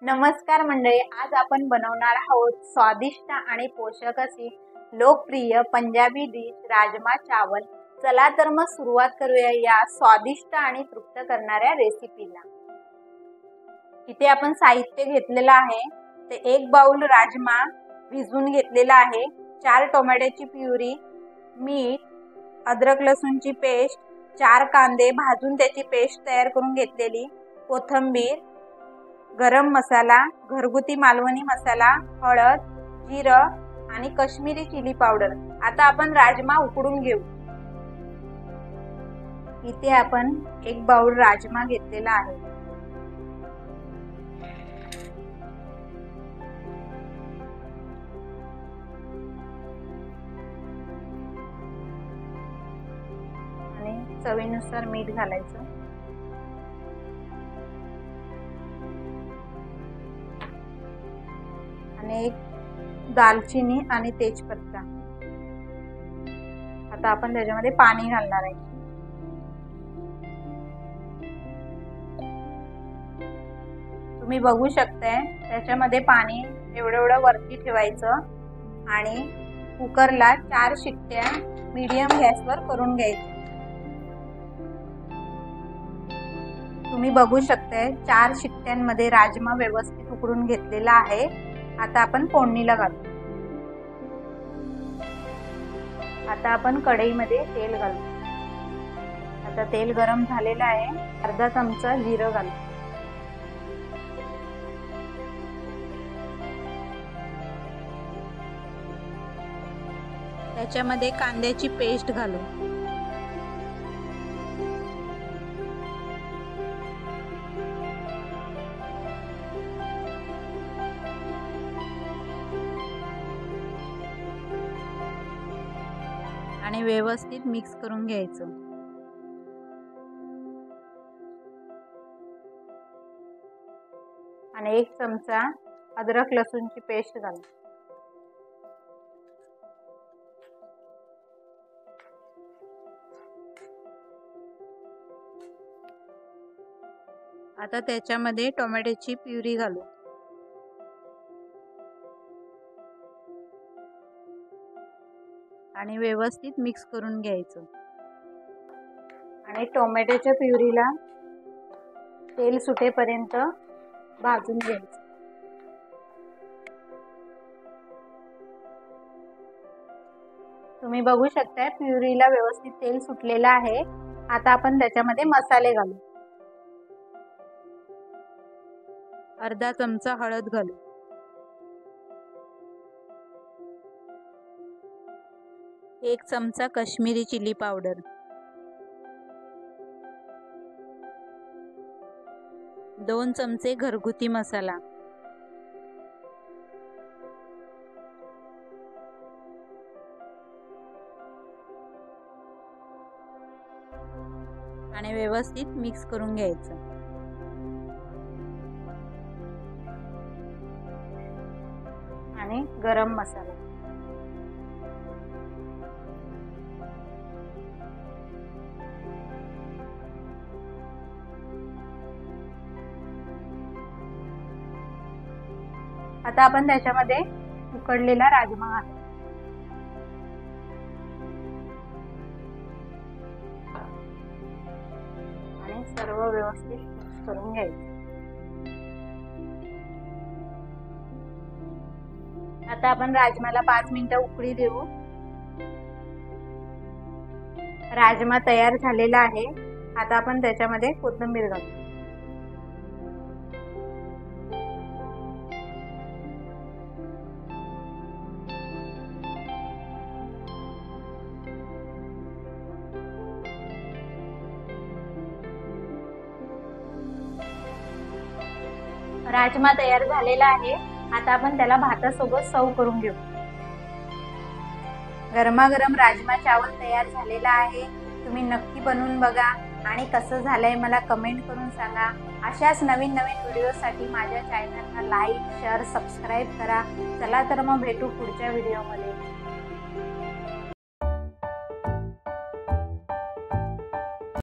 नमस्कार मंडळी, आज आपण बनवणार आहोत स्वादिष्ट आणि पोषक अशी लोकप्रिय पंजाबी डिश राजमा चावल। चला तर मग सुरुवात करूया या स्वादिष्ट आणि तृप्त करणाऱ्या रेसिपीला। इथे आपण साहित्य घेतलेलं आहे ते 1 बाउल राजमा भिजवून घेतलेला आहे, 4 टोमॅटोची प्युरी, मीठ, अद्रक लसूणची पेस्ट, 4 कांदे भाजून त्याची पेस्ट तयार करून घेतलेली, कोथिंबीर, गरम मसाला, घरगुती मालवणी मसाला, हळद, जिरं आणि काश्मीरी चिली पावडर। आता आपण राजमा उकडून घेऊ। इथे आपण 1 बाउल राजमा घेतलेला आहे। आणि चवीनुसार मीठ घालायचं। आणि 1 दालचिनी आणि तेजपत्ता। आता आपण त्याच्यामध्ये पाणी घालणार आहे। तुम्ही बघू शकताय त्याच्यामध्ये पाणी एवढं वरती ठेवायचं आणि कुकरला 4 शिट्ट्या मीडियम गॅसवर करून घ्यायच्या। तुम्ही बघू शकताय 4 शिट्ट्यांमध्ये राजमा व्यवस्थित उकडून घेतलेला आहे। आता आपण फोडणीला घालू। आता आपण कढईमध्ये तेल घालू। आता तेल गरम झालेलं आहे, अर्धा चमचा जिरं घालू। त्याच्यामध्ये कांद्याची पेस्ट घालू। आणि व्यवस्थित मिक्स करून घ्यायचं। आणि 1 चमचा अद्रक लसूणची पेस्ट घालू। आता त्याच्यामध्ये टोमॅटोची प्युरी घालू। आणि व्यवस्थित मिक्स करून घ्यायचं। आणि टोमॅटोच्या प्युरीला तेल सुटेपर्यंत भाजून घ्यायचं। तुम्ही बघू शकता प्युरीला व्यवस्थित तेल सुटलेलं आहे। आता आपण त्याच्यामध्ये मसाले घालू। अर्धा चमचा हळद घालू। 1 चमचा काश्मीरी चिली पावडर, 2 चमचे घरगुती मसाला, आणि व्यवस्थित मिक्स करून घ्यायचं। आणि गरम मसाला, आता आपण त्याच्यामध्ये उकडलेला राजमा घालू। आणि सर्व व्यवस्थित मिक्स करून घ्यायचं। आता आपण राजमाला 5 मिनिटं उकळी देऊ। राजमा तयार झालेला आहे। आता आपण त्याच्यामध्ये कोथिंबीर घालू। राजमा तयार झालेला आहे। आता आपण त्याला भातासोबत सर्व करून घेऊ। गरमागरम राजमा चावल तयार झालेला आहे। तुम्ही नक्की बनवून बघा आणि कसं झालंय मला कमेंट करून सांगा। अशाच नवीन व्हिडिओसाठी माझ्या चॅनलला लाईक, शेअर, सबस्क्राईब करा। चला तर मग भेटू पुढच्या व्हिडिओमध्ये।